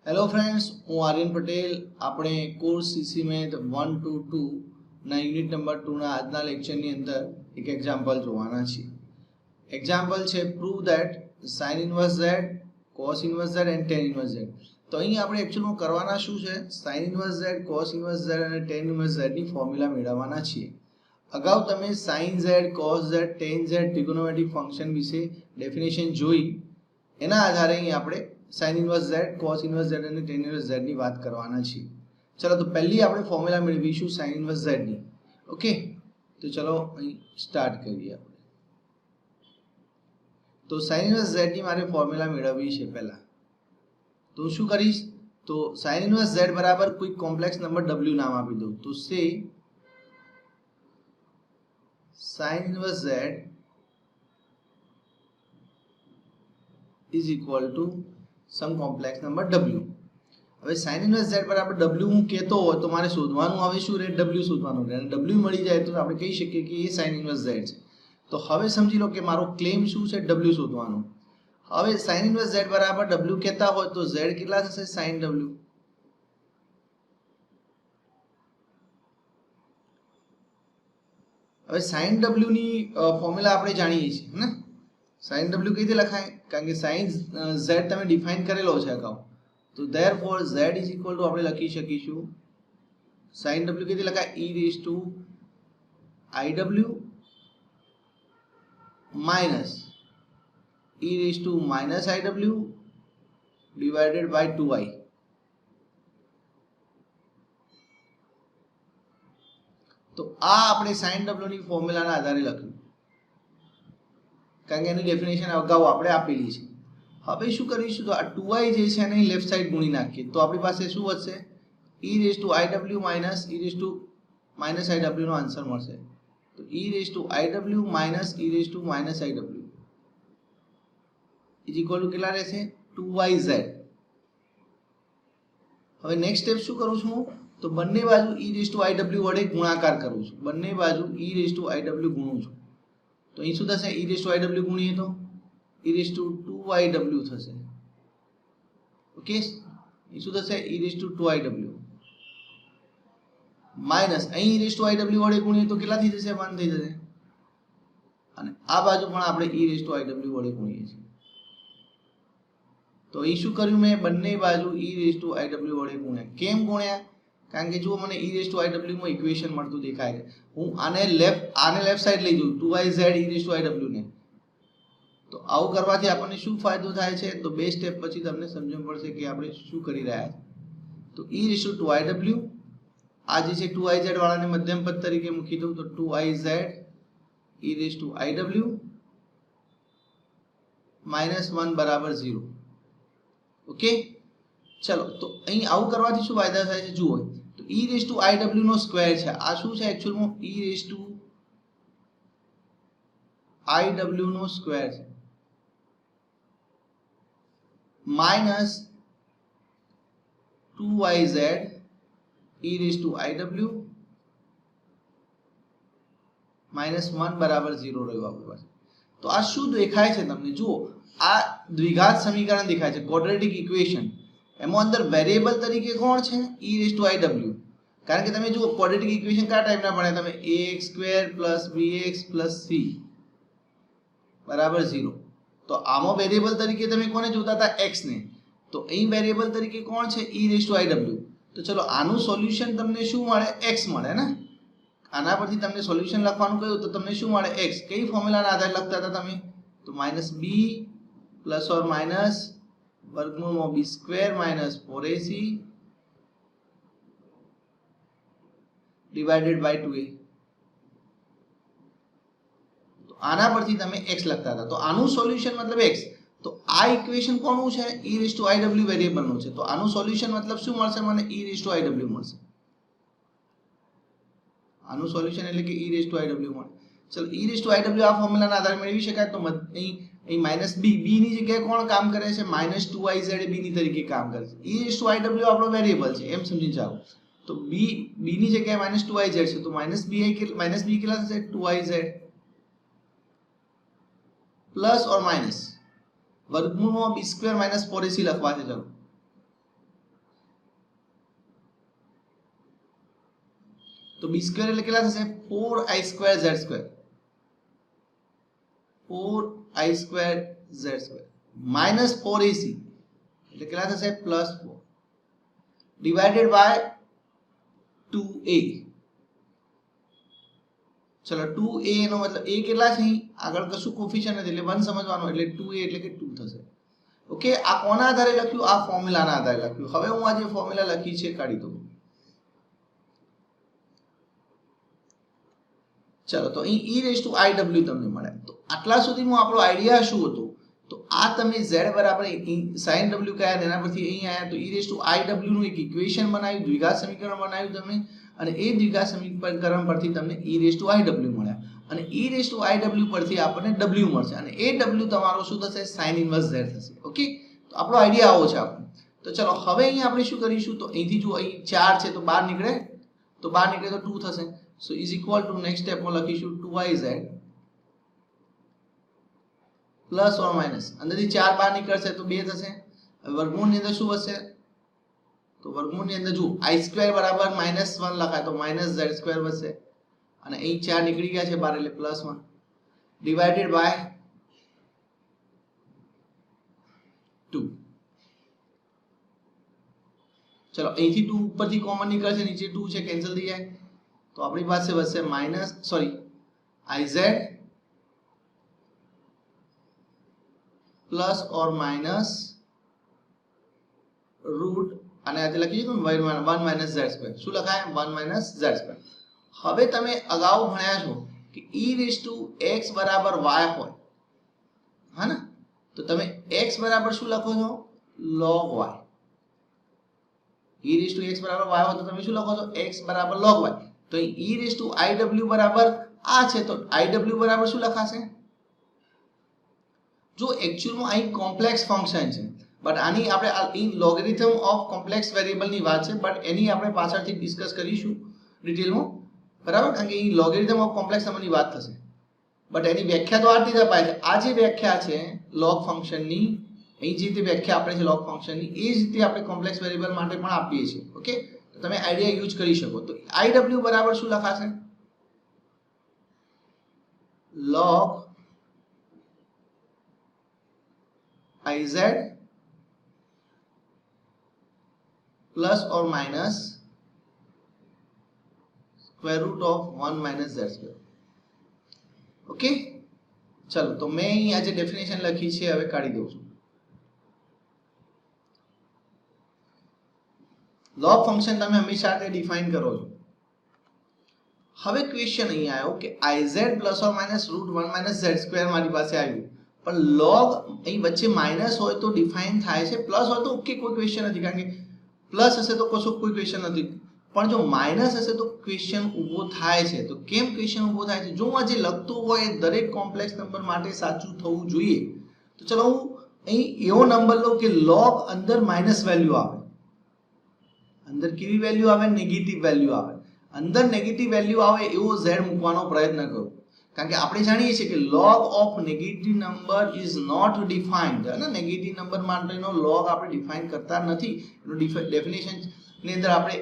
Hello friends, હું આર્યન પટેલ. આપણે course CC math 1 to 2 ના યુનિટ નંબર 2 ના આજના લેક્ચરની અંદર એક એક્ઝામ્પલ જોવાના છીએ. એક્ઝામ્પલ છે prove that sin inverse z, cos inverse z and tan inverse z. તો અહીં આપણે એકચ્યુઅલમાં કરવાના શું છે, sin inverse z, cos inverse z અને tan ઇન્વર્સ z ની ફોર્મ્યુલા મેળવવાના છીએ. અગાઉ તમે sin z, cos z, tan z trigonometric function વિશે ડેફિનેશન જોઈ. એના આધારે અહીં આપણે sin inverse z, cos inverse z અને tan ઇન્વર્સ z ની વાત કરવાના છીએ. ચલો તો પહેલી આપણે ફોર્મ્યુલા મેળવીશું sin ઇન્વર્સ z ની. ઓકે, તો ચલો અહીં સ્ટાર્ટ કરીએ. આપણે તો sin ઇન્વર્સ z ની મારે ફોર્મ્યુલા મેળવવી છે. પહેલા તો શું કરીશ, તો sin ઇન્વર્સ z બરાબર કોઈ કોમ્પ્લેક્સ નંબર w નામ આપી દઉં. તો સે sin inverse z is equal to some complex number w. હવે sin ઇન્વર્સ z બરાબર w હું કહેતો હોય તો મારે શોધવાનું હવે શું રહે, w શોધવાનું રહે. અને w મળી જાય તો આપણે કહી શકીએ કે એ sin ઇન્વર્સ z છે. તો હવે સમજી લો કે મારો ક્લેમ શું છે, w શોધવાનો. હવે sin ઇન્વર્સ z બરાબર w કહેતા હોય તો z કેટલા થશે, sin w. હવે sin w ની ફોર્મ્યુલા આપણે જાણીએ છીએ ને. sin w કઈ રીતે લખાય, કારણ કે sin z તમે ડિફાઇન કરેલો છે અગાઉ. તો therefore z is equal to આપણે લખી શકીશું sin w કઈ રીતે લખાય, e raised to iw minus e raised to minus iw divided by 2i. તો આ આપણે sin w ની ફોર્મ્યુલાના આધારે લખ્યું, કારણ કે એની ડેફિનેશન અગાઉ આપણે આપેલી છે. હવે શું કરીશું, તો આ 2i જે છે એને લેફ્ટ સાઈડ ગુણી નાખીએ તો આપણી પાસે શું વધશે, e raised to iw minus e raised to minus iw નો આન્સર મળશે. તો e raised to iw minus e raised to minus iw is equal to કેટલા રહેશે, 2iz. હવે નેક્સ્ટ સ્ટેપ શું કરું છું, તો બંને બાજુ e raised to iw વડે ગુણાકાર કરું છું. બંને બાજુ e raised to iw ગુણું છું. તો અહીં શું થશે, e raised to iw ગુણીએ તો e raised to 2iw થશે. ઓકે, એ શું થશે, e raised to 2iw minus અહીં e raised to iw વડે ગુણીએ તો કેટલા થઈ જશે, 1 થઈ જશે. અને આ બાજુ પણ આપણે e raised to iw વડે ગુણીએ છીએ. તો અહીં શું કર્યું મેં, બંને બાજુ e raised to iw વડે ગુણ્યા. કેમ ગુણ્યા, કારણ કે જો મને e raised to iw માં ઇક્વેશન મળતું દેખાય છે. હું આને લેફ્ટ સાઈડ લઈ જઉં 2iz e raised to iw ને. તો આવું કરવાથી આપણને શું ફાયદો થાય છે, તો બે સ્ટેપ પછી તમને સમજણ પડશે કે આપણે શું કરી રહ્યા છીએ. તો e raised to 2iw, આ જે છે 2iz વાળાને મધ્યમ પદ તરીકે મૂકી દઉં તો 2iz e raised to iw minus 1 બરાબર 0. ઓકે, ચલો તો અહીં આવું કરવાથી શું ફાયદા થાય છે જુઓ. તો e raised to iw નો સ્ક્વેર છે, આ શું છે એકચ્યુઅલમાં e raised to iw નો સ્ક્વેર છે, minus 2iz e raised to iw minus 1 બરાબર 0 રહ્યું આપણી પાસે. તો આ શું દેખાય છે તમને જુઓ, આ દ્વિઘાત સમીકરણ દેખાય છે, ક્વોડ્રેટિક ઇક્વેશન. એમાં અંદર વેરિયેબલ તરીકે કોણ છે, e raised to iw. કારણ કે તમે જુઓ ક્વોડ્રેટિક ઇક્વેશન કયા ટાઈપના ભણ્યા તમે, ax² + bx + c બરાબર 0. તો આમાં વેરિયેબલ તરીકે તમે કોને જોતા હતા, x ને. તો અહીં વેરિયેબલ તરીકે કોણ છે, e raised to iw. તો ચલો આનું સોલ્યુશન તમને શું મળે, x મળે ને. આના પરથી તમને સોલ્યુશન લખવાનું કહ્યું તો તમને શું મળે, x. કઈ ફોર્મ્યુલાના આધારે લખતા હતા તમે, તો -b ± વર્ગમૂળમાં b² - 4ac divided by 2a. તો આના પરથી તમે x લખતા હતા. તો આનું સોલ્યુશન મતલબ x. તો આ ઇક્વેશન કોનું છે, e raised to iw variable નું છે. તો આનું સોલ્યુશન મતલબ શું મળશે મને, e raised to iw મળશે. આનું સોલ્યુશન એટલે કે e raised to iw મળે. ચલો e raised to iw આ ફોર્મ્યુલાના આધારે મેળવી શકાય. તો અહીં -b ની જગ્યાએ કોણ કામ કરે છે, -2iz b ની તરીકે કામ કરે છે. e raised to iw આપણો વેરિયેબલ છે એમ સમજી જાઓ. તો b ની જગ્યાએ -2iz છે, તો -b કેટલા થશે, 2iz પ્લસ ઓર માઇનસ વર્ગમૂળમાં b² - 4ac લખવા છે. ચલો તો બી સ્ક્વેર એટલે કેટલા થશે 4i2z2 4i2z2 માઇનસ 4ac એટલે કેટલા થશે પ્લસ 4 ડિવાઇડેડ બાય 2a. ચલો 2a નો મતલબ a કેટલા છે આગળ કશું કોફિશિયન્ટ નથી એટલે 1 સમજવાનું એટલે 2a એટલે કે 2 થશે. ઓકે આ કોના આધારે લખ્યું આ ફોર્મ્યુલાના આધારે લખ્યું. હવે હું આ જે ફોર્મ્યુલા લખી છે કાઢી દઉં. ચલો તો અહીં e⁻iw તમને મળે. તો આટલા સુધીનો આપણો આઈડિયા શું હતો તો આ તમે z બરાબર sin w કયા એના પરથી અહીં આયા તો e⁻iw નું એક ઇક્વેશન બનાવ્યું દ્વિઘાત સમીકરણ બનાવ્યું તમે અને એ દ્વિઘાત સમીકરણ પરથી તમને e⁻iw મળ્યા અને e⁻iw પરથી આપણને w મળશે અને એ w તમારો શું થશે sin ઇન્વર્સ z થશે. ઓકે તો આપણો આઈડિયા આવો છે આપણને. તો ચલો હવે અહીં આપણે શું કરીશું તો અહીંથી જો અહીં 4 છે તો બહાર નીકળે તો 2 થશે. So is equal to next step માં લખીશું 2iz પ્લસ ઓર માઇનસ અંદરથી 4 બહાર નીકળશે તો 2 થશે. હવે વર્ગમૂળની અંદર શું હશે તો વર્ગમૂળની અંદર જો i² બરાબર -1 લખાય તો -z² વધશે અને અહીં 4 નીકળી ગયા છે બહાર એટલે +1 ડિવાઇડેડ બાય 2. ચલો અહીંથી 2 ઉપરથી કોમન નીકળશે નીચે 2 છે કેન્સલ થઈ જાય તો આપણી પાસે વધશે iz plus or minus route અને આજે લખી દીધું 1 - z². શું લખાય 1 - z². હવે તમે અગાઉ ભણ્યા છો કે e⁻x બરાબર y હોય હા ને તો તમે x બરાબર શું લખો છો log y. e⁻x બરાબર y હોય તો તમે શું લખો છો x બરાબર log y. તો e⁻iw બરાબર આ છે તો iw બરાબર શું લખાશે જો એકચ્યુઅલમાં અહીં કોમ્પ્લેક્સ ફંક્શન છે બટ આની આપણે in logarithm of complex variable ની વાત છે બટ એની આપણે પાછળથી ડિસ્કસ કરીશું ડિટેલમાં બરાબર કારણ કે અહીં લોગેરિધમ ઓફ કોમ્પ્લેક્સ નંબરની વાત થશે બટ એની વ્યાખ્યા તો આ રીતે અપાય છે. આ જે વ્યાખ્યા છે લોગ ફંક્શનની અહીં જે રીતે વ્યાખ્યા આપણે છે લોગ ફંક્શનની એ જ રીતે આપણે કોમ્પ્લેક્સ વેરિયેબલ માટે પણ આપીએ છીએ. ઓકે તમે આઈડિયા યુઝ કરી શકો તો iw બરાબર શું લખાશે log iz plus or minus square root of 1 - z². Okay ચલો તો મેં અહીં આજે ડેફિનેશન લખી છે હવે કાઢી દઉં છું. log ફંક્શન તમે હંમેશા તે ડિફાઇન કરો છો. હવે ક્વેશ્ચન અહીં આવ્યો કે iz plus or minus route 1 - z² મારી પાસે આવ્યું પણ log અહીં વચ્ચે માઇનસ હોય તો ડિફાઇન થાય છે પ્લસ હોય તો ઓકે કોઈ ક્વેશ્ચન નથી કારણ કે પ્લસ હશે તો કશો કોઈ ક્વેશ્ચન નથી પણ જો માઇનસ હશે તો ક્વેશ્ચન ઊભો થાય છે. તો કેમ ક્વેશ્ચન ઊભો થાય છે જો હું આજે લખતો હોય દરેક કોમ્પ્લેક્સ નંબર માટે સાચું થવું જોઈએ તો ચલો હું અહીં એવો નંબર લઉં કે log અંદર માઇનસ વેલ્યુ આવે અંદર કેવી વેલ્યુ આવે નેગેટિવ વેલ્યુ આવે અંદર નેગેટિવ વેલ્યુ આવે એવો z મૂકવાનો પ્રયત્ન કરો કારણ કે આપણે જાણીએ છીએ કે log of negative number is not defined અને નેગેટિવ નંબર માટેનો log આપણે ડિફાઇન કરતા નથી. એનો ડેફિનેશન ની અંદર આપણે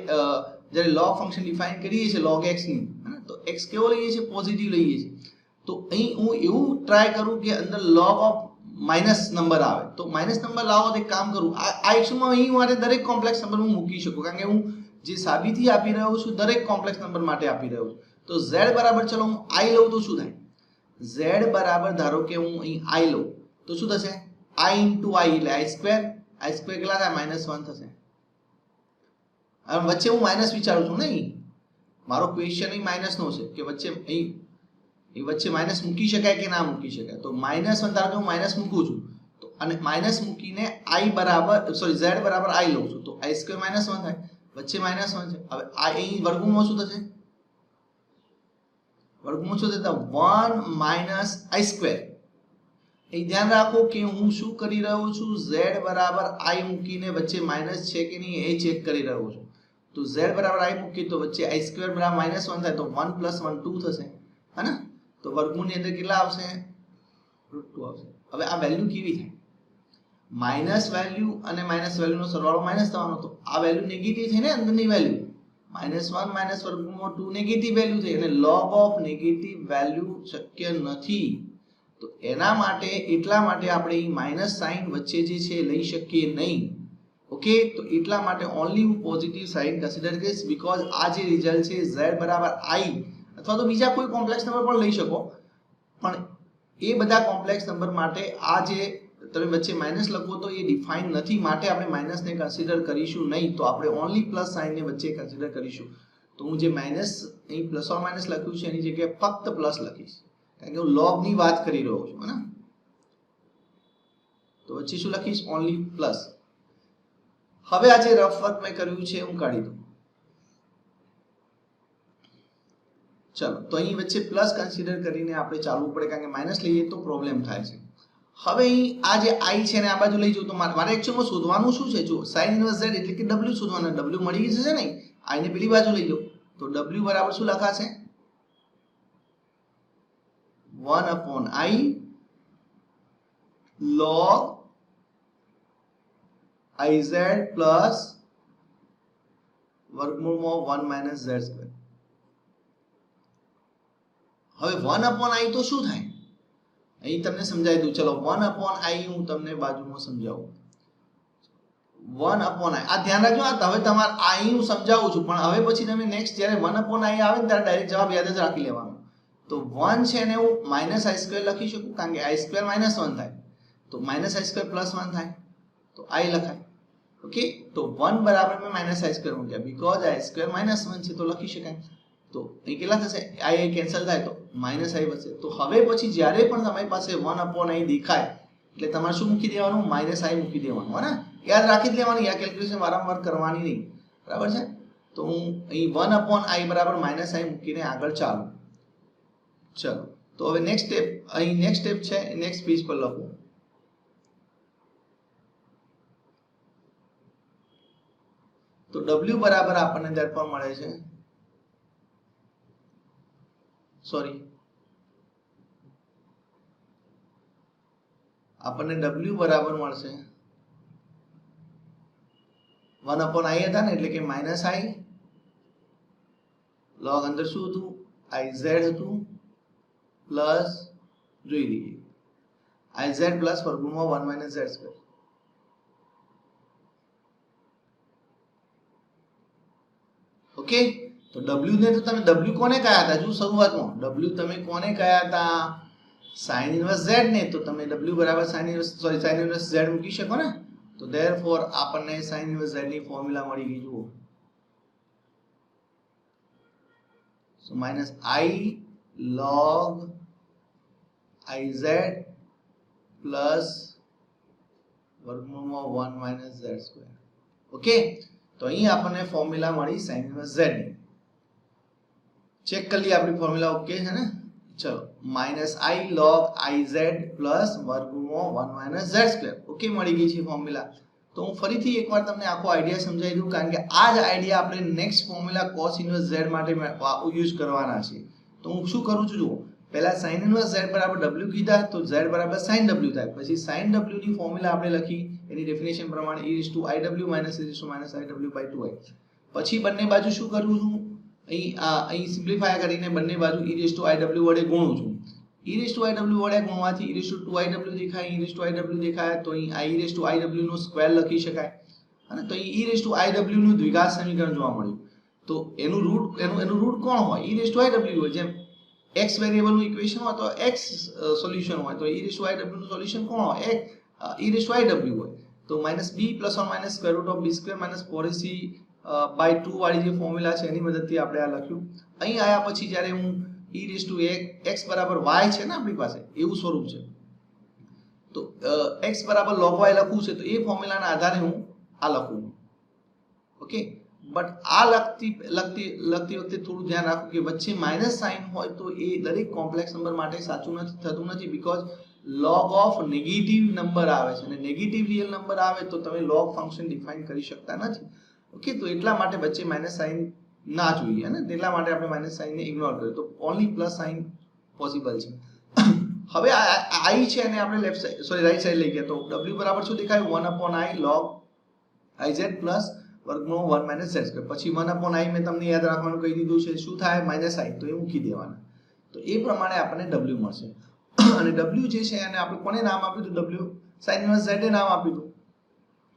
જ્યારે log ફંક્શન ડિફાઇન કરીએ છીએ log x ની તો x કેવો લઈએ છીએ પોઝિટિવ લઈએ છીએ તો અહીં હું એવું ટ્રાય કરું કે અંદર log ઓફ માઇનસ નંબર આવે તો માઇનસ નંબર લાવો તો એક કામ કરું આ એકચ્યુઅલમાં અહીં મારે દરેક કોમ્પ્લેક્સ નંબર હું મૂકી શકું કારણ કે હું જે સાબિતી આપી રહ્યો છું દરેક કોમ્પ્લેક્સ નંબર માટે આપી રહ્યો છું. તો z બરાબર ચલો હું i લઉં તો શું થાય z બરાબર ધારો કે હું અહીં i લઉં તો શું થશે i into i એટલે i² કેટલા થાય -1 થશે. હવે વચ્ચે હું માઇનસ વિચારું છું નહીં મારો ક્વેશ્ચન અહીં માઇનસ નો છે કે વચ્ચે અહીં વચ્ચે માઇનસ મૂકી શકાય કે ના મૂકી શકાય તો -1 ધારો કે હું માઇનસ મૂકું છું તો અને માઇનસ મૂકીને i બરાબર સોરી z બરાબર i લઉં છું તો i² -1 થાય વચ્ચે -1 છે. હવે આ અહીં વર્ગમૂળમાં શું થશે વર્ગમૂળ શું થશે 1 - i². અહીં ધ્યાન રાખો કે હું શું કરી રહ્યો છું z બરાબર i મૂકીને વચ્ચે માઇનસ છે કે નહીં એ ચેક કરી રહ્યો છું તો z બરાબર i મૂકી તો વચ્ચે i² બરાબર -1 થાય તો 1 + 1 2 થશે હે ને તો વર્ગમૂળની અંદર કેટલા આવશે √2 આવશે. હવે આ વેલ્યુ કેવી થાય માઇનસ વેલ્યુ અને માઇનસ વેલ્યુનો સરવાળો માઇનસ થવાનો તો આ વેલ્યુ નેગેટિવ થઈ ને અંદરની વેલ્યુ -1 માઇનસ વર્ગમૂળમાં 2 નેગેટિવ વેલ્યુ થઈ અને log ઓફ નેગેટિવ વેલ્યુ શક્ય નથી. તો એના માટે એટલા માટે આપણે અહીં માઇનસ સાઇન વચ્ચે જે છે લઈ શકીએ નહીં. ઓકે, તો એટલા માટે ઓન્લી હું પોઝિટિવ સાઇન કન્સિડર કરીશ બીકોઝ આ જે રિઝલ્ટ છે z બરાબર i અથવા તો બીજા કોઈ કોમ્પ્લેક્સ નંબર પણ લઈ શકો, પણ એ બધા કોમ્પ્લેક્સ નંબર માટે આ જે તમે વચ્ચે માઇનસ લખો તો એ ડિફાઇન નથી, માટે આપણે માઇનસને કન્સિડર કરીશું નહીં. તો આપણે ઓન્લી પ્લસ સાઇનને વચ્ચે કન્સિડર કરીશું. તો હું જે માઇનસ અહીં પ્લસ ઓર માઇનસ લખ્યું છે એની જગ્યાએ ફક્ત પ્લસ લખીશ, કારણ કે હું લોગની વાત કરી રહ્યો છું, હે ને. તો વચ્ચે શું લખીશ? Only plus. હવે આ જે રફ વર્ક મેં કર્યું છે હું કાઢી દઉં. ચલો, તો અહીં વચ્ચે પ્લસ કન્સિડર કરીને આપણે ચાલવું પડે, કારણ કે માઇનસ લઈએ તો પ્રોબ્લેમ થાય છે. હવે અહીં આ જે i છે ને આ બાજુ લઈ જવું, તો મારે એકચ્યુઅલમાં શોધવાનું શું છે? જો sin ઇન્વર્સ z એટલે કે w શોધવાનું. w મળી જશે ને, i ને પેલી બાજુ લઈ જાઓ તો w બરાબર શું લખાશે? 1/i log iz પ્લસ વર્ગમૂળમાં 1 માઇનસ z². હવે 1/i તો શું થાય અહીં તમને સમજાવી દઉં. ચલો 1/i હું તમને બાજુમાં સમજાવું. 1/i આ ધ્યાન રાખજો. હવે તમારે i હું સમજાવું છું, પણ હવે પછી તમે નેક્સ્ટ જ્યારે 1/i આવે ને ત્યારે ડાયરેક્ટ જવાબ યાદ જ રાખી લેવાનો. તો 1 છે ને હું -i² લખી શકું, કારણ કે i² -1 થાય તો -i² + 1 થાય તો i લખાય. ઓકે, તો 1 બરાબર મેં -i² મૂક્યા બીકોઝ i² -1 છે તો લખી શકાય. તો અહીં કેટલા થશે? i કેન્સલ થાય તો -i બચશે. તો હવે પછી જ્યારે પણ તમારી પાસે 1/i દેખાય એટલે તમારે શું મૂકી દેવાનું? -i મૂકી દેવાનું, હે ને. યાદ રાખી જ લેવાનું, આ કેલ્ક્યુલેશન વારંવાર કરવાની નહીં, બરાબર છે. તો હું અહીં 1/i બરાબર -i મૂકીને આગળ ચાલુ. ચલો, તો હવે નેક્સ્ટ સ્ટેપ, અહીં નેક્સ્ટ સ્ટેપ છે, નેક્સ્ટ પેજ પર લખું. તો w બરાબર આપણને દર્પણ મળે છે, સોરી આપણને w બરાબર મળશે 1/i હતા ને, એટલે કે -i log અંદર શું હતું? iz હતું પ્લસ જોઈ લઈએ iz પ્લસ વર્ગમૂળમાં 1 માઇનસ z². ઓકે, તો w ને તો તમે w કોને કહ્યા હતા? જો શરૂઆતમાં w તમે કોને કહ્યા હતા? sin ઇન્વર્સ z ને. તો તમે w બરાબર sin ઇન્વર્સ z મૂકી શકો ને. તો ધેરફોર આપણને sin ઇન્વર્સ z ની ફોર્મ્યુલા મળી ગઈ. જુઓ, so -i log iz plus વર્ગમૂળમાં 1 માઇનસ z². ઓકે, તો અહીં આપણને ફોર્મ્યુલા મળી sin ઇન્વર્સ z ની. ચેક કરી લઈએ આપણી ફોર્મ્યુલા ઓકે છે ને. ચલો, -i log iz પ્લસ વર્ગમૂળમાં 1 માઇનસ z². ઓકે, મળી ગઈ છે ફોર્મ્યુલા. તો હું ફરીથી એકવાર તમને આખો આઈડિયા સમજાવી દઉં, કારણ કે આ જ આઈડિયા આપણે next formula cos inverse z માટે યુઝ કરવાના છે. તો હું શું કરું છું? જુઓ, પહેલા sin ઇન્વર્સ z બરાબર w કીધા તો z બરાબર sin w થાય. પછી sin w ની ફોર્મ્યુલા આપણે લખી એની ડેફિનેશન પ્રમાણે e⁻iw - e⁻iw/2i. પછી બંને બાજુ શું કરું છું? અહીં સિમ્પ્લિફાય કરીને બંને બાજુ e⁻iw વડે ગુણું છું. e⁻iw વડે ગુણવાથી e⁻2iw દેખાય, e⁻iw દેખાય તો અહીં e⁻iw નો સ્ક્વેર લખી શકાય. અને તો અહીં e⁻iw નું દ્વિઘાત સમીકરણ જોવા મળ્યું. તો એનું રૂટ કોણ હોય? e⁻iw હોય. જેમ x વેરિયેબલ નું ઇક્વેશન હોય તો x સોલ્યુશન હોય, તો e⁻iw નું સોલ્યુશન કોણ હોય? e⁻iw હોય. તો -b ± √b² - 4ac/2 વાળી જે ફોર્મ્યુલા છે એની મદદથી આપણે આ લખ્યું. અહીં આયા પછી જ્યારે હું x બરાબર y છે ને આપણી પાસે એવું સ્વરૂપ છે, તો x બરાબર log y લખવું છે તો એ ફોર્મ્યુલાના આધારે હું આ લખું. ઓકે, બટ આ લખતી વખતે થોડું ધ્યાન રાખો કે વચ્ચે માઇનસ સાઇન હોય તો એ દરેક કોમ્પ્લેક્સ નંબર માટે સાચું થતું નથી, because log of negative number આવે છે અને નેગેટિવ રિયલ નંબર આવે તો તમે log ફંક્શન ડિફાઇન કરી શકતા નથી. ઓકે, તો એટલા માટે વચ્ચે માઇનસ સાઇન ના જોઈએ, અને એટલા માટે આપણે માઇનસ સાઇનને ઇગ્નોર કર્યું. તો ઓન્લી પ્લસ સાઇન પોસિબલ છે. હવે i છે અને આપણે રાઈટ સાઈડ લઈ ગયા તો w બરાબર શું દેખાય? 1/i log iz પ્લસ વર્ગમૂળ 1 માઇનસ z સ્ક્વેર, પછી 1/i મેં તમને યાદ રાખવાનું કહી દીધું છે, શું થાય માઇનસ i, તો એ મૂકી દેવાના, તો એ પ્રમાણે આપણને w મળશે. અને w જે છે એને આપણે કોને નામ આપ્યું હતું? w sin ઇન્વર્સ z એ નામ આપ્યું હતું,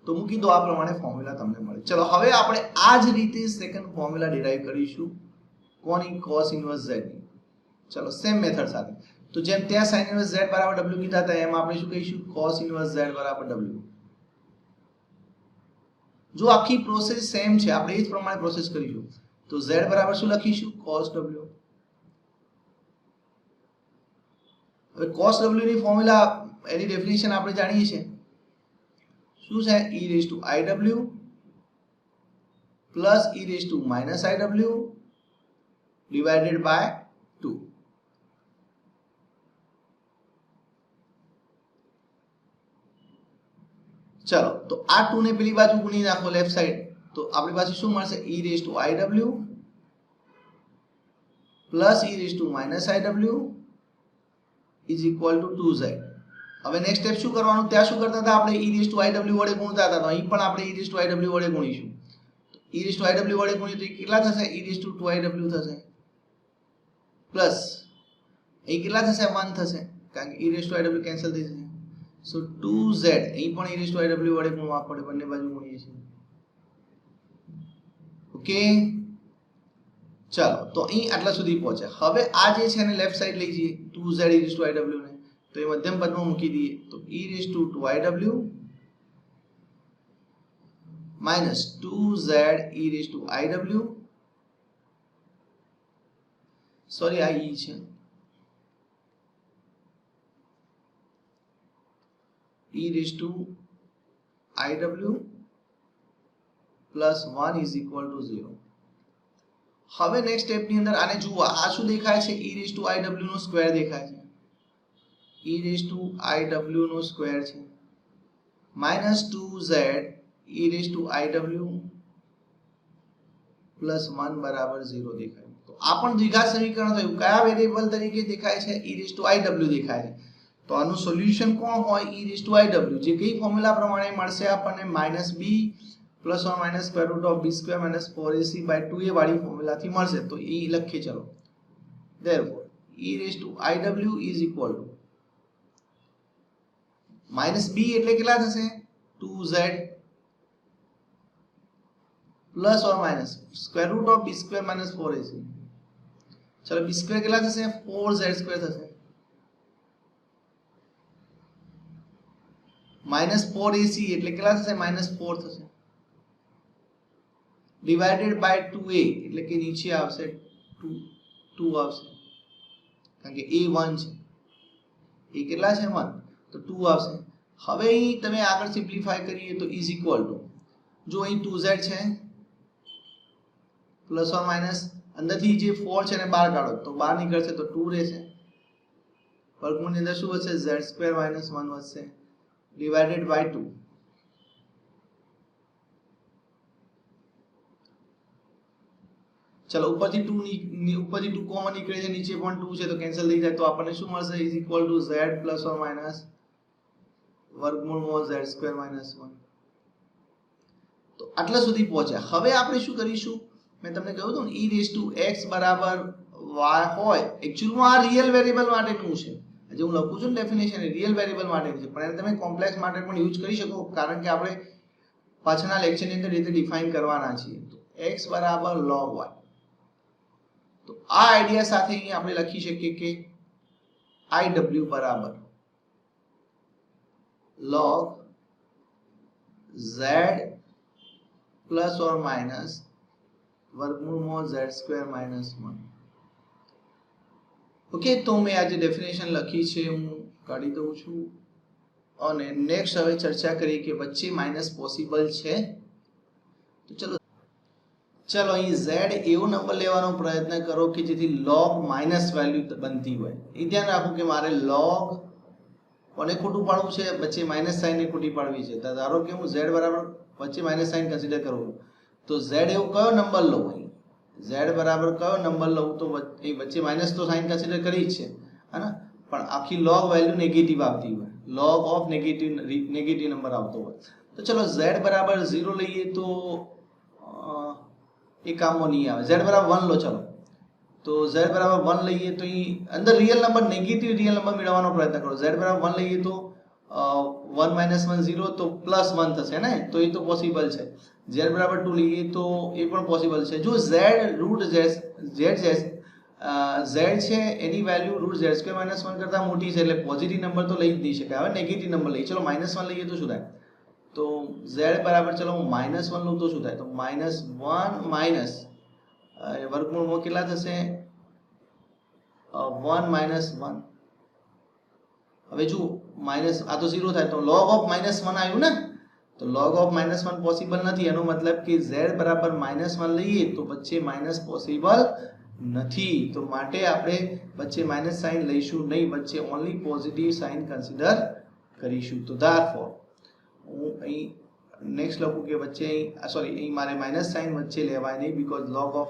તો મૂકી દો, આ પ્રમાણે ફોર્મ્યુલા તમને મળે. ચલો હવે આપણે આ જ રીતે સેકન્ડ ફોર્મ્યુલા ડિરાઈવ કરીશું કોની? cos ઇન્વર્સ z ની. ચલો સેમ મેથડ સાથે, તો જેમ ત્યાં sin ઇન્વર્સ z બરાબર w કીધા હતા એમ આપણે શું કહીશું? cos ઇન્વર્સ z બરાબર w. જો આખી પ્રોસેસ સેમ છે, આપણે એ જ પ્રમાણે પ્રોસેસ કરીશું, તો z બરાબર શું લખીશું? cos w. હવે cos w ની ફોર્મ્યુલા, એની ડેફિનેશન આપણે જાણીએ છીએ, શું છે? e raised to iw plus e raised to minus iw divided by 2. ચલો તો આ 2 ને પેલી બાજુ ગુણી નાખો લેફ્ટ સાઈડ, તો આપણી પાસે શું મળશે? e raised to iw plus e raised to minus iw is equal to 2z. હવે નેક્સ્ટ સ્ટેપ શું કરવાનું? ત્યાં શું કરતા હતા આપણે? e raised to iw વડે ગુણતા હતા, તો અહીં પણ આપણે e raised to iw વડે ગુણીશું. તો e raised to iw વડે ગુણીએ તો કેટલા થશે? e raised to 2iw થશે, પ્લસ અહીં કેટલા થશે? 1 થશે, કારણ કે e raised to iw cancel થઈ જશે. સો 2z, અહીં પણ e raised to iw વડે ગુણવા પડે, બંને બાજુ ગુણીએ છીએ. ઓકે, ચાલો તો અહીં આટલા સુધી પહોંચ્યા. હવે આ જે છે એને લેફ્ટ સાઈડ લઈ જઈએ, 2z e raised to iw ને, તો એ મધ્યમ પદમાં મૂકી દઈએ, તો e raised to 2iw minus 2z e raised to iw, sorry આ e છે, e raised to iw plus 1 is equal to 0. હવે નેક્સ્ટ સ્ટેપ ની અંદર આને જુઓ, આ શું દેખાય છે? e raised to iw નો સ્ક્વેર દેખાય છે, e raised to iw નો સ્ક્વેર છે, minus 2z e raised to iw plus 1 બરાબર 0 દેખાય. તો આ પણ દ્વિઘાત સમીકરણ થયું. કયા વેરિયેબલ તરીકે દેખાય છે? e raised to iw દેખાય છે. તો આનું સોલ્યુશન કોણ હોય? e raised to iw, જે કઈ ફોર્મ્યુલા પ્રમાણે મળશે આપણને? -b plus or minus square root of b square minus 4ac by 2a વાળી ફોર્મ્યુલાથી મળશે. તો એ લખીએ. ચલો, therefore e raised to iw is equal to -b એટલે કેટલા થશે? 2z plus or minus square root of b square minus 4ac. ચલો b square કેટલા થશે? 4z square થશે, minus 4ac એટલે કેટલા થશે? -4 થશે, divided by 2a એટલે કે નીચે આવશે 2 આવશે, કારણ કે a 1 છે, એ કેટલા છે? 1, તો 2 આવશે. હવે અહીં તમે આગળ સિમ્પ્લિફાય કરીએ તો ઇઝ ઇક્વલ ટુ, જો અહીં 2z છે પ્લસ ઓર માઇનસ અંદરથી જે 4 છે ને બહાર કાઢો તો બહાર નીકળશે, તો 2 રહેશે, વર્ગમૂળની અંદર શું વધશે? z² - 1 વધશે, divided by 2. चलो ઉપરથી 2 કોમન નીકળે છે, નીચે પણ 2 છે તો કેન્સલ થઈ જાય, તો આપણને શું મળશે? Is equal to z plus or minus વર્ગમૂળમાં z² - 1. તો આટલા સુધી પહોંચ્યા. હવે આપણે શું કરીશું? મેં તમને કહ્યું હતું ને e raised to x બરાબર y હોય, એક્ચ્યુઅલમાં આ રિયલ વેરિયેબલ માટેનું છે, જે હું લખું છું ને ડેફિનેશન, એ રિયલ વેરિયેબલ માટે છે, પણ એને તમે કોમ્પ્લેક્સ માટે પણ યુઝ કરી શકો, કારણ કે આપણે પાછળના લેક્ચરની અંદર રીતે ડિફાઇન કરવાના છીએ. તો x બરાબર log y. તો આ આઈડિયા સાથે અહીં આપણે લખી શકીએ કે iw બરાબર log z plus or minus વર્ગમૂળમાં z² - 1. ઓકે, તો મેં આજે ડેફિનેશન લખી છે હું કાઢી દઉં છું, અને નેક્સ્ટ હવે ચર્ચા કરીએ કે વચ્ચે માઇનસ પોસિબલ છે. તો ચલો અહીં z એવો નંબર લેવાનો પ્રયત્ન કરો કે જેથી log માઇનસ વેલ્યુ બનતી હોય. એ ધ્યાન રાખો કે મારે log કોને ખોટું પાડવું છે? વચ્ચે માઇનસ સાઇન ને ખોટી પાડવી છે. ધારો કે હું z બરાબર વચ્ચે માઇનસ સાઇન કન્સિડર કરું, તો z એવો કયો નંબર લઉં? અહીં z બરાબર કયો નંબર લઉં? તો અહીં વચ્ચે માઇનસ તો સાઇન કન્સિડર કરી જ છે, હે, પણ આખી log વેલ્યુ નેગેટિવ આવતી હોય, log ઓફ નેગેટિવ નંબર આવતો હોય. તો ચલો z બરાબર 0 લઈએ તો એ કામમાં નહીં આવે. z બરાબર 1 લો ચલો, તો z બરાબર 1 લઈએ તો અહીં અંદર real number negative real number મેળવવાનો પ્રયત્ન કરો. z બરાબર 1 લઈએ તો 1 - 1 0 તો +1 થશે ને, તો એ તો પોસિબલ છે. z બરાબર 2 લઈએ તો એ પણ પોસિબલ છે. જો z રૂટ z છે એની વેલ્યુ √z² - 1 કરતા મોટી છે એટલે પોઝિટિવ નંબર તો લઈ જ નહીં શકાય. હવે નેગેટિવ નંબર લઈએ, ચલો -1 લઈએ તો શું થાય? તો z બરાબર ચલો હું -1 લઉં તો શું થાય? તો -1 માઇનસ વર્ગમૂળમાં કેટલા થશે? 1 - 1. હવે જુઓ માઇનસ આ તો 0 થાય તો log of -1 આવ્યું ને, તો log of -1 પોસિબલ નથી. એનો મતલબ કે z બરાબર -1 લઈએ તો વચ્ચે માઇનસ પોસિબલ નથી, તો માટે આપણે વચ્ચે માઇનસ સાઇન લઈશું નહીં, વચ્ચે ઓનલી પોઝિટિવ સાઇન કન્સિડર કરીશું. તો ધેરફોર હું અહીં નેક્સ્ટ લખું કે વચ્ચે અહીં મારે માઇનસ સાઇન વચ્ચે લેવાય નહીં, because log of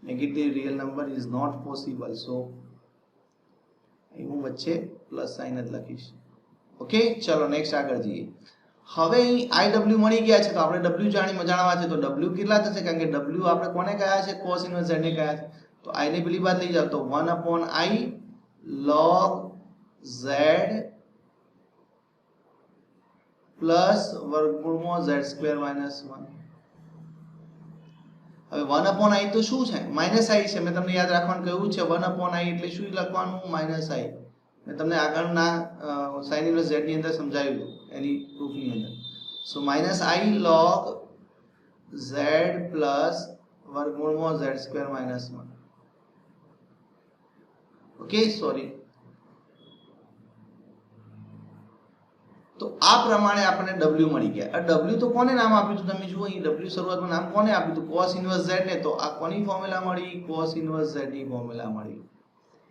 negative real number is not possible. So અહીં હું વચ્ચે પ્લસ સાઇન જ લખીશ. ઓકે, ચલો નેક્સ્ટ આગળ જઈએ. હવે અહીં iw મળી ગયા છે તો આપણે w જાણવા છે. તો w કેટલા થશે? કારણ કે w આપણે કોને કહ્યા છે? cos ઇન્વર્સ z ને કહ્યા છે. તો i ને પેલી બાદ લઈ જાવ તો 1/i log z પ્લસ વર્ગમૂળમાં z² - 1. હવે 1/i તો શું છે? -i છે. મેં તમને યાદ રાખવાનું કહ્યું છે 1/i એટલે શું લખવાનું? -i. મેં તમને આગળના sin ઇન્વર્સ z ની અંદર સમજાવ્યું એની પ્રૂફની અંદર. સો -i log z પ્લસ વર્ગમૂળમાં z² - 1. Okay, sorry. તો આ પ્રમાણે આપણને w મળી ગયા. આ w તો કોને નામ આપ્યું હતું? તમે જુઓ અહીં w શરૂઆતમાં નામ કોને આપ્યું હતું? cos ઇન્વર્સ z ને. તો આ કોની ફોર્મ્યુલા મળી? cos ઇન્વર્સ z ની ફોર્મ્યુલા મળી.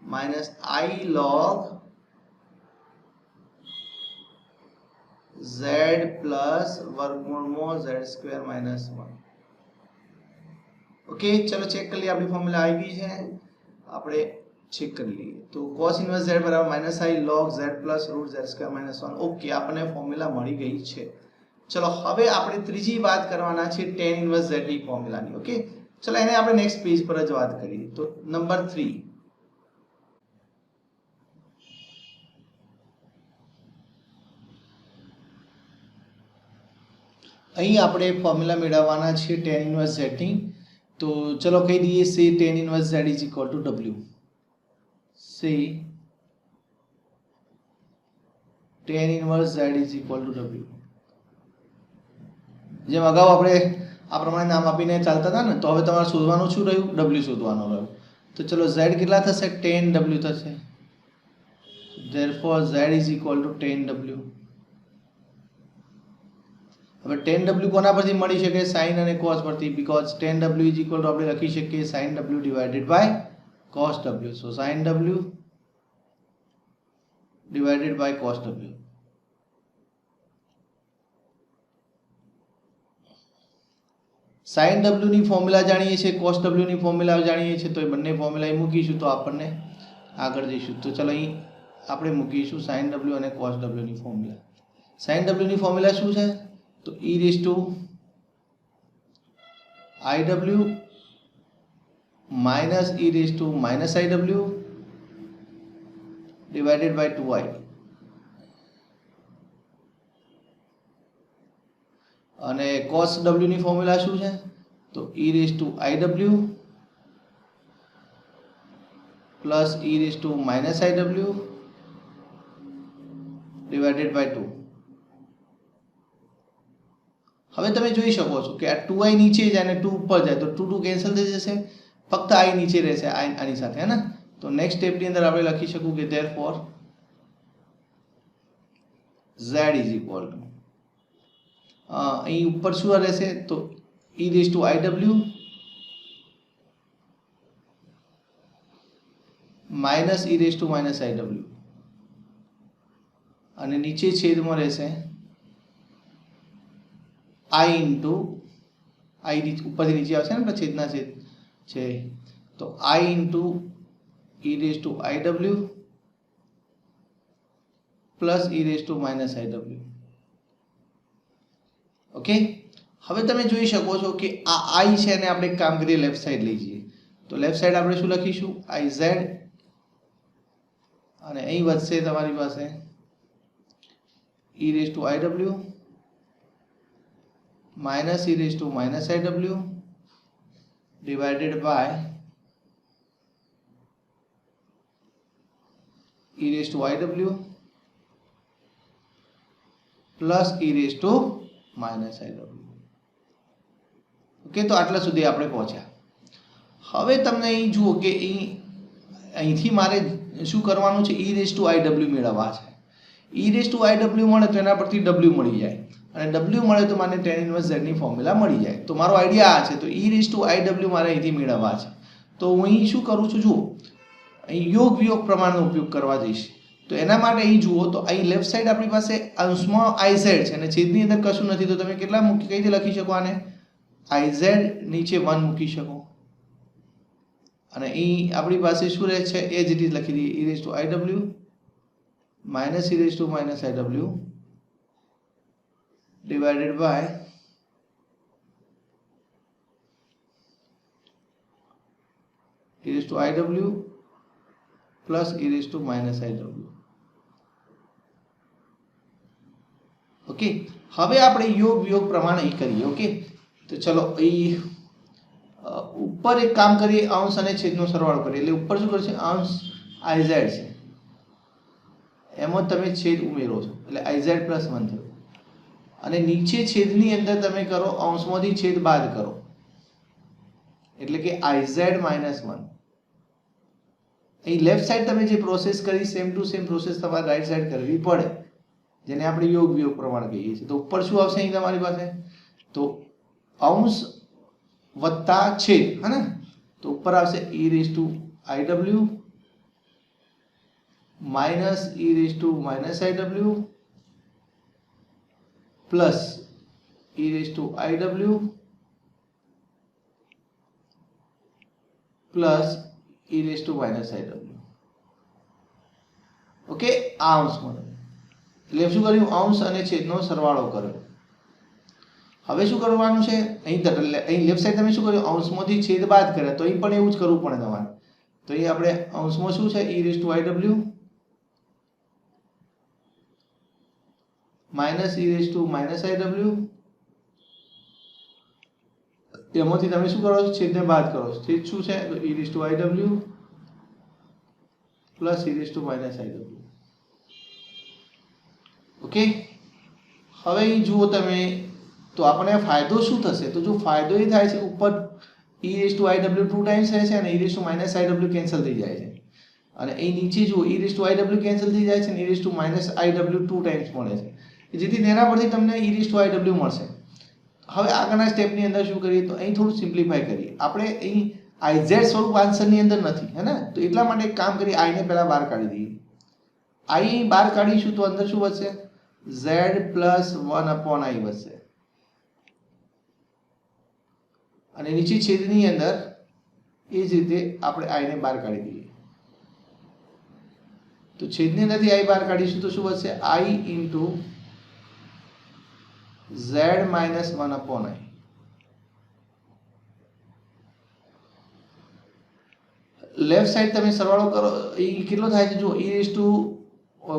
-i log z પ્લસ વર્ગમૂળમાં z² - 1. ઓકે, ચલો ચેક કરી લઈએ આપણી ફોર્મ્યુલા આવી ગઈ છે. આપણે ચેક કરી લઈએ તો cos ઇન્વર્સ z બરાબર -i log z plus √z² - 1. Okay, આપણને ફોર્મ્યુલા મળી ગઈ છે. ચલો હવે આપણે ત્રીજી વાત કરવાના છે tan ઇન્વર્સ z ની ફોર્મ્યુલાની. ઓકે, ચલો એને આપણે નેક્સ્ટ પેજ પર જ વાત કરીએ. તો નંબર 3, અહીં આપણે ફોર્મ્યુલા મેળવવાના છે tan ઇન્વર્સ z ની. તો ચલો કહી દઈએ સે tan inverse z is equal to w. સે tan inverse z is equal to w. જેમ અગાઉ આપણે આ પ્રમાણે નામ આપીને ચાલતા હતા ને, તો હવે તમારે શોધવાનું શું રહ્યું? w શોધવાનું રહ્યું. તો ચલો z કેટલા થશે? tan w થશે. therefore z is equal to tan w. હવે tan w કોના પરથી મળી શકે? sin અને cos પરથી, because tan w is equal to આપણે લખી શકીએ sin w divided by cos w. so sin w divided by cos w. sin w ની ફોર્મ્યુલા જાણીએ છીએ, cos w ની ફોર્મ્યુલા જાણીએ છીએ, તો એ બંને ફોર્મ્યુલા અહીં મૂકીશું તો આપણને આગળ જઈશું. તો ચલો અહીં આપણે મૂકીશું sin w અને cos w ની ફોર્મ્યુલા. sin w ની ફોર્મ્યુલા શું છે? તો e raised to iw minus e raised to minus iw divided by 2i. અને cos w ની ફોર્મ્યુલા શું છે? તો e raised to iw plus e raised to minus iw divided by 2. હવે તમે જોઈ શકો છો કે આ 2i નીચે જાય અને 2 ઉપર જાય તો 2 કેન્સલ થઈ જશે, ફક્ત i નીચે રહેશે આની સાથે, હે ને. તો નેક્સ્ટ સ્ટેપ ની અંદર આપણે લખી શકું કે therefore z is equal to અહીં ઉપર શું રહેશે? તો e raised to iw minus e raised to minus iw અને નીચે છેદમાં રહેશે i into i ઉપરથી નીચે આવશે ને, છેદના છેદ છે તો i into e raised to iw plus e raised to minus iw. Okay, હવે તમે જોઈ શકો છો કે આ આઈ છે ને આપણે એક કામ કરીએ લેફ્ટ સાઈડ લઈ જઈએ તો લેફ્ટ સાઈડ આપણે શું લખીશું આઈ ઝેડ અને અહીં વધશે તમારી પાસે e raised to iw minus e raised to minus iw divided by e raised to iw plus e raised to minus iw. Okay, તો આટલા સુધી આપણે પહોંચ્યા. હવે તમને અહીં જુઓ કે અહીંથી મારે શું કરવાનું છે, e raised to iw મેળવવા છે. e raised to iw મળે તો એના પરથી w મળી જાય અને w મળે તો મને tan inverse z ની ફોર્મ્યુલા મળી જાય. તો મારો આઈડિયા આ છે. તો e raised to iw મારે અહીંથી મેળવવા છે. તો હું અહીં શું કરું છું, જુઓ અહીં યોગ વિયોગ પ્રમાણનો ઉપયોગ કરવા જઈશ. તો એના માટે અહીં જુઓ તો અહીં લેફ્ટ સાઈડ આપણી પાસે અંશમાં iz છે અને છેદની અંદર કશું નથી. તો તમે કેટલા મૂકી કઈ રીતે લખી શકો આને, iz નીચે 1 મૂકી શકો અને અહીં આપણી પાસે શું રહે છે એ જ રીતે લખી દઈએ e raised to iw minus e raised to minus iw divided by e raised to iw plus e raised to minus iw. Okay, હવે આપણે યોગ વિયોગ પ્રમાણે અહીં કરીએ. ઓકે, તો ચલો અહીં ઉપર એક કામ કરીએ, અંશ અને છેદનો સરવાળો કરીએ. એટલે ઉપર શું કરશે, અંશ iz છે એમાં તમે છેદ ઉમેરો છો એટલે iz + 1 થયું અને નીચે છેદની અંદર તમે કરો અંશમાંથી છેદ બાદ કરો એટલે કે iz - 1. અહીં લેફ્ટ સાઈડ તમે જે પ્રોસેસ કરી સેમ ટુ સેમ પ્રોસેસ તમારે રાઈટ સાઈડ કરવી પડે, જેને આપણે યોગ વિયોગ પ્રમાણ કહીએ છીએ. તો ઉપર શું આવશે અહીં તમારી પાસે, તો અંશ વત્તા છેદ, હે ને, તો ઉપર આવશે e raised to iw minus e raised to minus iw plus e raised to iw plus e raised to minus iw. Okay, આ અંશ મળે એટલે શું કર્યું, અંશ અને છેદનો સરવાળો કર્યો. હવે શું કરવાનું છે, અહીં લેફ્ટ સાઈડ તમે શું કર્યું, અંશમાંથી છેદ બાદ કર્યા. તો અહીં પણ એવું જ કરવું પડે તમારે. તો અહીં આપણે અંશમાં શું છે, e raised to iw minus e raised to minus iw, એમાંથી તમે શું કરો છો, છેદને બાદ કરો છો. છેદ શું છે, તો e raised to iw plus e raised to minus iw. Okay, હવે અહીં જુઓ તમે તો આપણે ફાયદો શું થશે, તો જો ફાયદો એ થાય છે ઉપર e raised to iw 2 times રહે છે અને e raised to minus iw cancel થઈ જાય છે અને અહીં નીચે જુઓ e raised to iw cancel થઈ જાય છે અને e raised to minus iw 2 times મળે છે, જેથી તેના પરથી તમને e raised to iw મળશે. હવે આગળના સ્ટેપની અંદર શું કરીએ, તો અહીં થોડું સિમ્પ્લિફાય કરીએ. આપણે અહીં iz સ્વરૂપ આન્સરની અંદર નથી, હે ને, તો એટલા માટે એક કામ કરીએ, i ને પહેલા બહાર કાઢી દઈએ. i બહાર કાઢીશું તો અંદર શું વધશે, z + 1/i વધશે અને નીચે છેદની અંદર એ જ રીતે આપણે i ને બહાર કાઢી દઈએ. તો છેદની અંદરથી i બહાર કાઢીશું તો શું વધશે, i × z - 1/i. Left side તમે સરવાળો કરો, એ કેટલો થાય છે, જો e raised to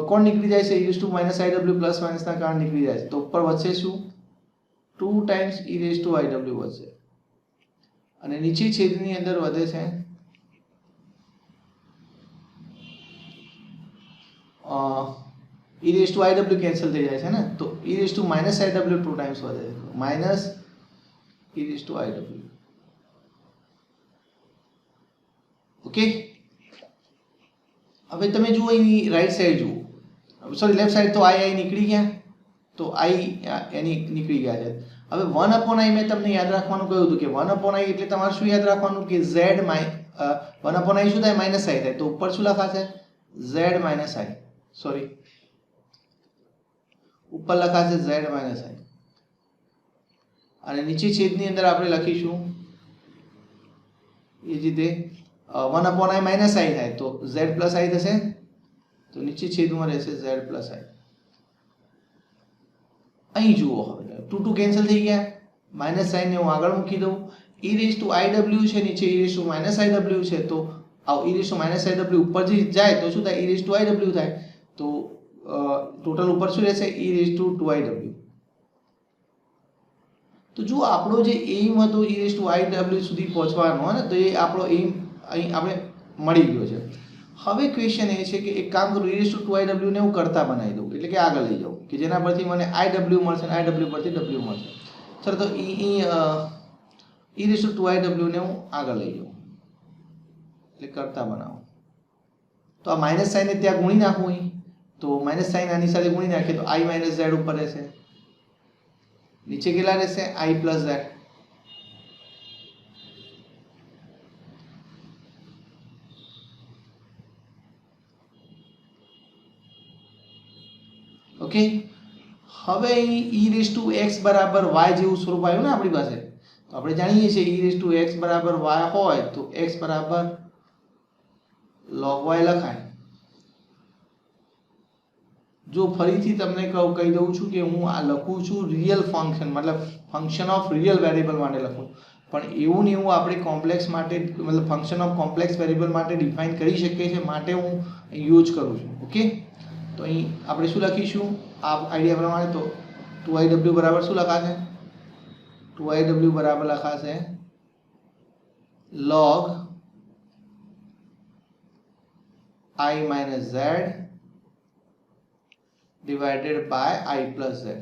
કોણ નીકળી જાય છે, e raised to minus iw plus માઇનસના કારણે નીકળી જાય છે. તો ઉપર વધશે શું, 2 times e raised to iw વધશે અને નીચે છેદની અંદર વધે છે e raised to iw cancel થઈ જાય છે ને, તો e raised to minus iw 2 times વધે છે, minus e raised to iw. Okay, હવે તમે જુઓ અહીં રાઈટ સાઈડ જુઓ, સોરી લેફ્ટ સાઈડ, તો i નીકળી ગયા, તો i એની નીકળી ગયા છે. હવે 1/i મેં તમને યાદ રાખવાનું કહ્યું હતું કે 1/i એટલે તમારે શું યાદ રાખવાનું કે z 1/i શું થાય, -i થાય. તો ઉપર શું લખાશે, z - i, સોરી ઉપર લખાશે z - i અને નીચે છેદની અંદર આપણે લખીશું એ જ રીતે 1/i - i થાય તો z + i થશે, તો નીચે છેદમાં રહેશે z + i. અહીં જુઓ હવે 2 2 કેન્સલ થઈ ગયા માઇનસ સાઇન ને હું આગળ મૂકી દઉં, e રેઝ ટુ iw છે, નીચે e raise to minus iw છે, તો આ e raise to minus iw ઉપર જાય તો શું થાય, e રેઝ ટુ iw થાય, તો ટોટલ ઉપર શું રહેશે, e રેઝ ટુ 2iw. તો જો આપણો જે એમ હતો e રેઝ ટુ iw સુધી પહોંચવાનો ને, તો એ આપણો એમ અહીં આપણે મળી ગયો છે. હવે ક્વેશ્ચન એ છે કે એક કામ કરું, e રેઝ ટુ 2iw ને હું કરતા બનાવી દઉં, એટલે કે આગળ લઈ જાઉં, કે જેના પરથી મને iw મળશે અને iw પરથી w મળશે. ચલો તો e રેઝ ટુ 2iw ને હું આગળ લઈ જાઉં, એટલે કરતા બનાવું. તો આ માઇનસ સાઇન ને ત્યાં ગુણી નાખું અહીં, તો માઇનસ સાઇન આની સાથે ગુણી નાખીએ તો i માઇનસ z ઉપર રહેશે, નીચે કેટલા રહેશે, i પ્લસ z. ઓકે, હવે અહીં e રેઝ ટુ x બરાબર y જેવું સ્વરૂપ આવ્યું ને આપણી પાસે, તો આપણે જાણીએ છીએ e રેઝ ટુ x બરાબર y હોય તો x બરાબર log y લખાય. જો ફરીથી તમને કહી દઉં છું કે હું આ લખું છું રિયલ ફંક્શન, મતલબ ફંક્શન ઓફ રિયલ વેરિયેબલ માટે લખું, પણ એવું ને એવું આપણે કોમ્પ્લેક્સ માટે, મતલબ ફંક્શન ઓફ કોમ્પ્લેક્સ વેરિયેબલ માટે ડિફાઇન કરી શકીએ છીએ, માટે હું યુઝ કરું છું. ઓકે, તો અહીં આપણે શું લખીશું આ આઈડિયા પ્રમાણે, તો 2iw બરાબર શું લખાશે, 2iw બરાબર લખાશે log i minus z divided by i plus z.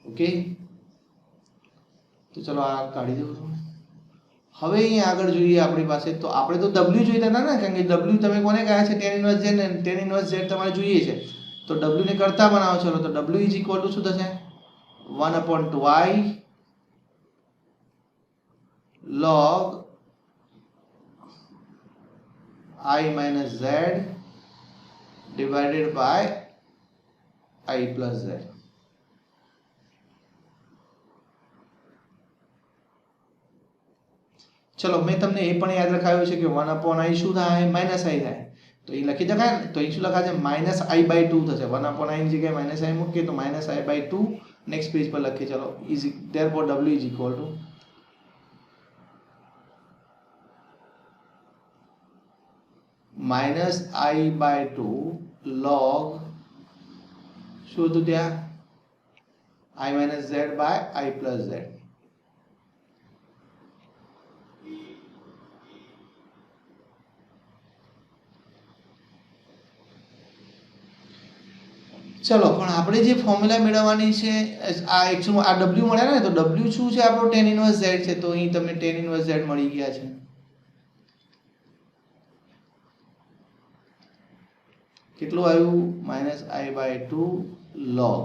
Okay, તો ચલો આ કાઢી દઉં છું. હવે અહીં આગળ જોઈએ આપણી પાસે, તો આપણે તો w જોઈતા હતા ને, કારણ કે w તમે કોને કહ્યા છે, tan inverse z ને tan inverse z તમારે જોઈએ છે, તો w ને કરતા બનાવો. ચલો તો w ઇઝ ઇક્વલ ટુ શું થશે, 1/2i log i minus z divided by i plus z. ચલો મેં તમને એ પણ યાદ રખાવ્યું છે કે 1/i શું થાય, માઇનસ i થાય, તો એ લખી શકાય ને, તો એ શું લખાશે, માઇનસ i/2 થશે. 1/i ની જગ્યાએ માઇનસ i મૂકીએ તો માઇનસ i/2. નેક્સ્ટ પેજ પર લખીએ, ચલો is therefore w is equal to minus i/2 log શું હતું ત્યાં, i minus z by i plus z. ચલો પણ આપણે જે ફોર્મ્યુલા મેળવવાની છે આ એકચ્યુઅલી આ w મળ્યા ને, તો w શું છે આપણો tan inverse z છે, તો અહીં તમને tan inverse z મળી ગયા છે. કેટલું આવ્યું, minus i/2 log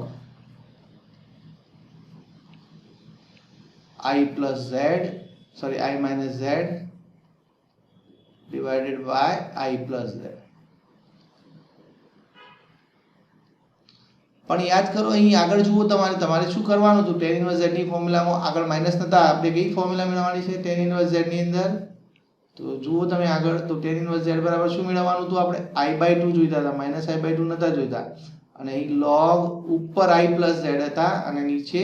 i plus z, sorry i minus z divided by i plus z. પણ યાદ કરો અહીં આગળ જુઓ, તમારે શું કરવાનું હતું, tan inverse z ની ફોર્મ્યુલામાં આગળ માઇનસ નતા, આપણે કઈ ફોર્મ્યુલા મેળવવાની છે tan inverse z ની અંદર, તો જુઓ તમે આગળ, તો tan inverse z બરાબર શું મેળવવાનું હતું, આપણે i/2 જોઈતા હતા, માઇનસ i/2 નતા જોઈતા, અને અહીં log ઉપર i plus z હતા અને નીચે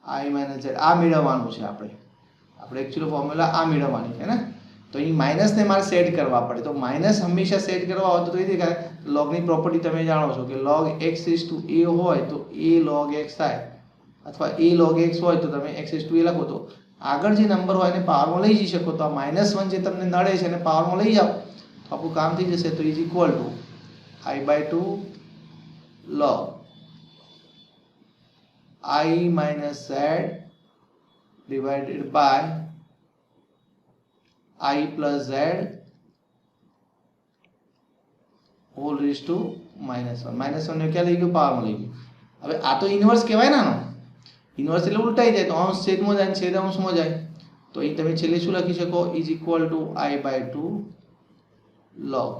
i minus z આ મેળવવાનું છે. આપણે એકચ્યુઅલી ફોર્મ્યુલા આ મેળવવાની છે ને, તો અહીં માઇનસ ને મારે સેટ કરવા પડે, તો માઇનસ હંમેશા સેટ કરવા હોય તો એ દેખાય. log ની પ્રોપર્ટી તમે જાણો છો કે log x is to a હોય તો a log x થાય, અથવા a log x હોય તો તમે x is to a લખો, તો આગળ જે નંબર હોય એને પાવરમાં લઈ જઈ શકો, તો આ -1 જે તમને નડે છે એને પાવરમાં લઈ જાઓ તો આપણું કામ થઈ જશે. તો is equal to i/2 log i minus z divided by i plus z whole raised to -1. -1 ને ક્યાં લઈ ગયો, પાવરમાં લઈ ગયો. હવે આ તો ઇન્વર્સ કહેવાય ને, આનો ઇન્વર્સ એટલે ઉલટાઈ જાય, તો અંશ છેદમાં જાય, છેદ અંશમાં જાય, તો અહીં તમે છેલ્લે શું લખી શકો, is equal to i/2 log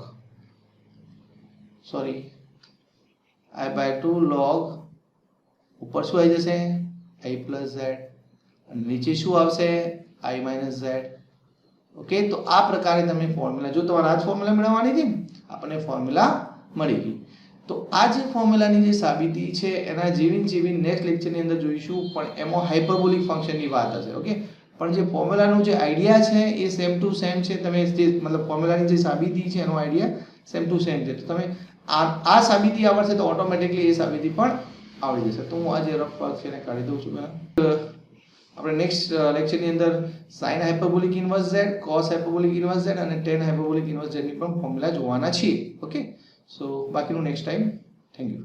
i/2 log ઉપર શું આવી જશે, i plus z, અને નીચે શું આવશે, i minus z ઓકે, તો આ પ્રકારે તમે ફોર્મ્યુલા, જો તમારે આ જ ફોર્મ્યુલા મેળવવાની હતી ને, આપણને ફોર્મ્યુલા મળી ગઈ. તો આ જે ફોર્મ્યુલાની જે સાબિતી છે એના જેવી નેક્સ્ટ લેક્ચરની અંદર જોઈશું, પણ એમાં હાઇપરબોલિક ફંક્શનની વાત હશે. ઓકે, પણ જે ફોર્મ્યુલાનો જે આઈડિયા છે એ સેમ ટુ સેમ છે. તમે જે મતલબ ફોર્મ્યુલાની જે સાબિતી છે એનો આઈડિયા સેમ ટુ સેમ છે. તો તમે આ સાબિતી આવડશે તો ઓટોમેટિકલી એ સાબિતી પણ આવડી જશે. તો હું આ જે રફ વર્ક છે એને કાઢી દઉં છું. આપણે નેક્સ્ટ લેક્ચરની અંદર sin hyperbolic inverse z, cos hyperbolic inverse z અને tan હાઇપરબોલિક ઇન્વર્સ z ની પણ ફોર્મ્યુલા જોવાના છીએ. ઓકે, સો બાકીનું નેક્સ્ટ ટાઈમ. Thank you.